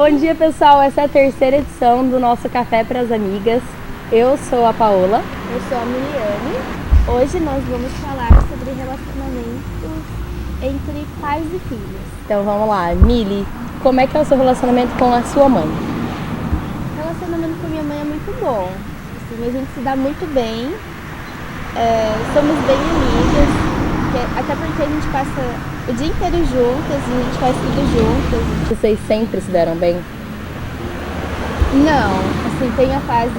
Bom dia, pessoal. Essa é a terceira edição do nosso Café para as Amigas. Eu sou a Paola. Eu sou a Miliane. Hoje nós vamos falar sobre relacionamentos entre pais e filhos. Então vamos lá. Mili, como é que é o seu relacionamento com a sua mãe? O relacionamento com a minha mãe é muito bom. Assim, a gente se dá muito bem. Somos bem amigas. Até porque a gente passa o dia inteiro juntas e a gente faz tudo juntas. Vocês sempre se deram bem? Não, assim, tem a fase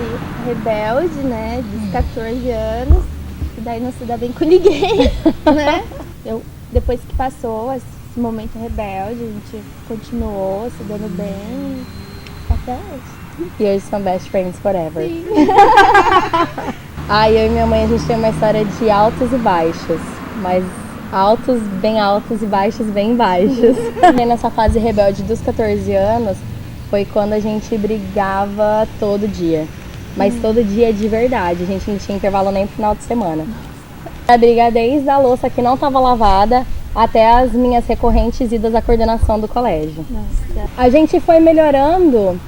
rebelde, né, dos 14 anos, e daí não se dá bem com ninguém, né? Depois que passou esse momento rebelde, a gente continuou se dando bem até hoje. E hoje são best friends forever. Sim. Eu e minha mãe, a gente tem uma história de altos e baixos, mas altos e baixos bem baixos. E nessa fase rebelde dos 14 anos, foi quando a gente brigava todo dia. Mas todo dia de verdade, a gente não tinha intervalo nem pro final de semana. A briga desde a louça que não estava lavada até as minhas recorrentes idas à coordenação do colégio. Nossa. A gente foi melhorando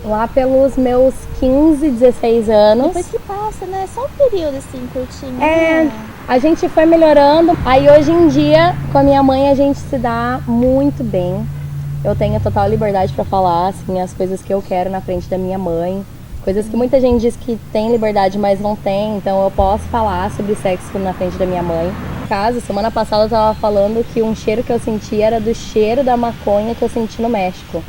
lá pelos meus 15, 16 anos. Depois que passa, né? Só um período assim, curtinho. A gente foi melhorando. Aí hoje em dia, com a minha mãe, a gente se dá muito bem. Eu tenho total liberdade para falar, assim, as coisas que eu quero na frente da minha mãe. Coisas que muita gente diz que tem liberdade, mas não tem. Então eu posso falar sobre sexo na frente da minha mãe. No caso, semana passada eu tava falando que um cheiro que eu senti era do cheiro da maconha que eu senti no México.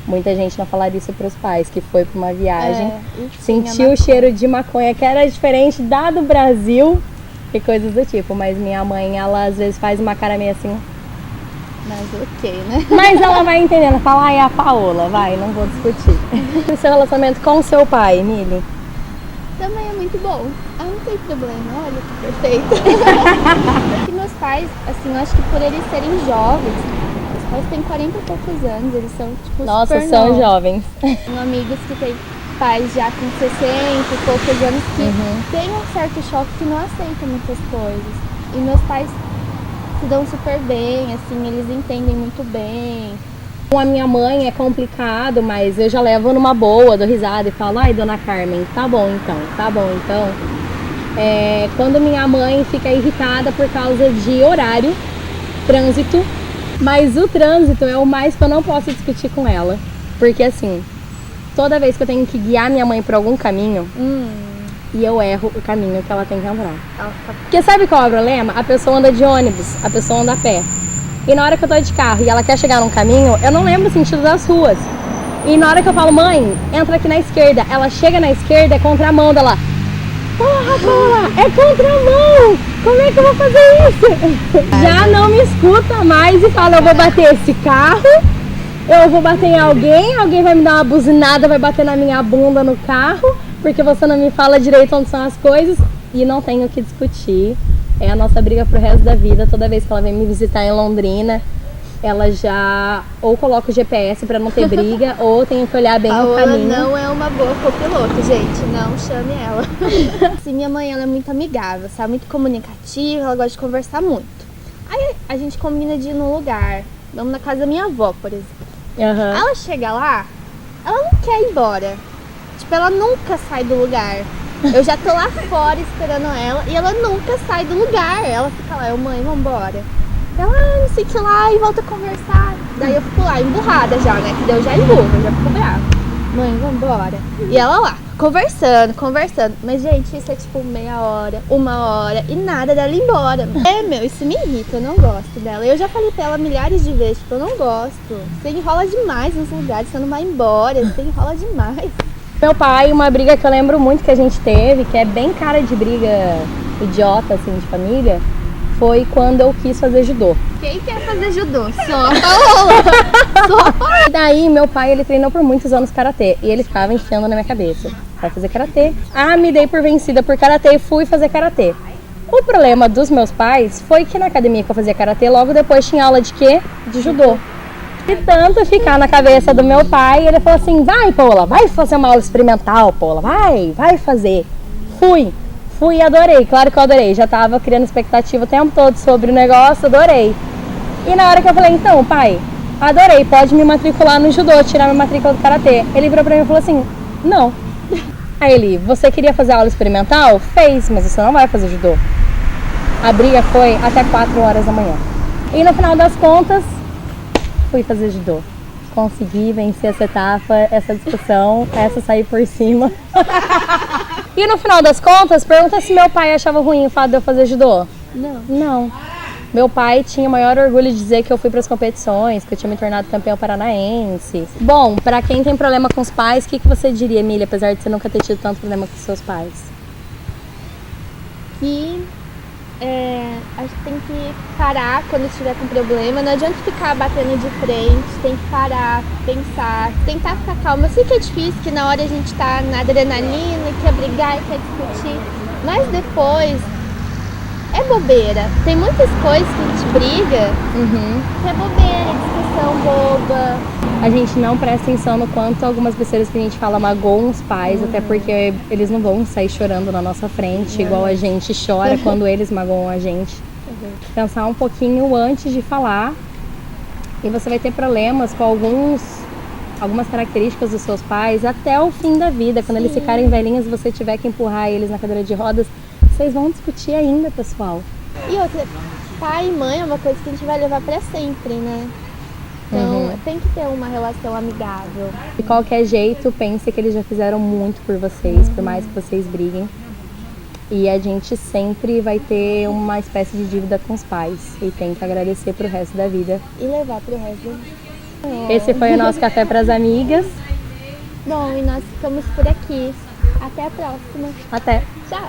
Muita gente não falaria isso para os pais, que foi para uma viagem, sentiu o cheiro de maconha que era diferente da do Brasil e coisas do tipo. Mas minha mãe, ela às vezes faz uma cara meio assim. Mas ok, né? Mas ela vai entendendo, fala, é a Paola, vai, não vou discutir. O seu relacionamento com o seu pai, Mili? Também é muito bom. Não tem problema, olha que perfeito. E meus pais, assim, eu acho que por eles serem jovens, os pais têm 40 e poucos anos, eles são tipo Nossa, super são novos. jovens. Tenho amigos que têm pais já com 60 e poucos anos que têm um certo choque que não aceitam muitas coisas. E meus pais se dão super bem, assim, eles entendem muito bem. Com a minha mãe é complicado, mas eu já levo numa boa, dou risada e falo, ai, dona Carmen, tá bom então. Quando minha mãe fica irritada por causa de horário, trânsito, mas o trânsito é o mais que eu não posso discutir com ela. Porque assim, toda vez que eu tenho que guiar minha mãe por algum caminho, e eu erro o caminho que ela tem que andar. Porque sabe qual é o problema? A pessoa anda de ônibus, a pessoa anda a pé. E na hora que eu tô de carro e ela quer chegar num caminho, eu não lembro o sentido das ruas. E na hora que eu falo, mãe, entra aqui na esquerda, ela chega na esquerda, é contramão dela. Porra, Paola, é contramão! Como é que eu vou fazer isso? Já não me escuta mais e fala, eu vou bater esse carro, eu vou bater em alguém vai me dar uma buzinada, vai bater na minha bunda no carro, porque você não me fala direito onde são as coisas e não tenho o que discutir. É a nossa briga pro resto da vida. Toda vez que ela vem me visitar em Londrina, ela já ou coloca o GPS pra não ter briga, ou tenho que olhar bem o caminho. Não é uma boa copiloto, gente. Não chame ela. Assim, minha mãe, ela é muito amigável, sabe? Muito comunicativa, ela gosta de conversar muito. Aí a gente combina de ir num lugar. Vamos na casa da minha avó, por exemplo. Ela chega lá, ela não quer ir embora. Tipo, ela nunca sai do lugar. Eu já tô lá fora esperando ela e ela nunca sai do lugar. Ela fica lá, mãe, vambora. Ela não sei o que lá e volta a conversar. Daí eu fico lá, emburrada já, né? Que daí eu já emburro, eu já fico brava. Mãe, vambora. E ela lá, conversando. Mas, gente, isso é tipo meia hora, 1 hora e nada dela ir embora. Isso me irrita, eu não gosto dela. Eu já falei pra ela milhares de vezes, tipo, eu não gosto. Você enrola demais nos lugares, você não vai embora, você enrola demais. Meu pai, uma briga que eu lembro muito que a gente teve, que é bem cara de briga idiota, assim, de família, foi quando eu quis fazer judô. Quem quer fazer judô? Só a Paola! E daí, meu pai, ele treinou por muitos anos karatê, e ele ficava enfiando na minha cabeça, vai fazer karatê. Me dei por vencida por karatê e fui fazer karatê. O problema dos meus pais foi que na academia que eu fazia karatê, logo depois tinha aula de quê? De judô. E tanto ficar na cabeça do meu pai, ele falou assim, vai, Paola, vai fazer uma aula experimental, Paola, vai fazer. Fui e adorei, claro que eu adorei, já tava criando expectativa o tempo todo sobre o negócio, adorei. E na hora que eu falei, então, pai, adorei, pode me matricular no judô, tirar minha matrícula do karatê. Ele virou pra mim e falou assim, não. Aí ele, você queria fazer aula experimental? Fez, mas você não vai fazer judô. A briga foi até 4 horas da manhã. E no final das contas, fui fazer judô. Consegui vencer essa etapa, essa discussão, essa sair por cima. E no final das contas, pergunta se meu pai achava ruim o fato de eu fazer judô. Não. Não. Meu pai tinha o maior orgulho de dizer que eu fui para as competições, que eu tinha me tornado campeão paranaense. Bom, para quem tem problema com os pais, o que você diria, Emília, apesar de você nunca ter tido tanto problema com seus pais? Que a gente tem que parar quando estiver com problema. Não adianta ficar batendo de frente, tem que parar, pensar, tentar ficar calma. Eu sei que é difícil, que na hora a gente tá na adrenalina, quer brigar, quer discutir, mas depois é bobeira. Tem muitas coisas que a gente briga que é bobeira, discussão boba. A gente não presta atenção no quanto algumas besteiras que a gente fala magoam os pais, até porque eles não vão sair chorando na nossa frente, igual a gente chora quando eles magoam a gente. Pensar um pouquinho antes de falar, e você vai ter problemas com algumas características dos seus pais até o fim da vida. Quando eles ficarem velhinhos e você tiver que empurrar eles na cadeira de rodas, vocês vão discutir ainda, pessoal. E outra, pai e mãe é uma coisa que a gente vai levar pra sempre, né? Então tem que ter uma relação amigável. De qualquer jeito, pense que eles já fizeram muito por vocês, por mais que vocês briguem. E a gente sempre vai ter uma espécie de dívida com os pais e tem que agradecer pro resto da vida. E levar pro resto da vida. Esse foi o nosso Café pras Amigas. Bom, e nós ficamos por aqui. Até a próxima. Até! Tchau!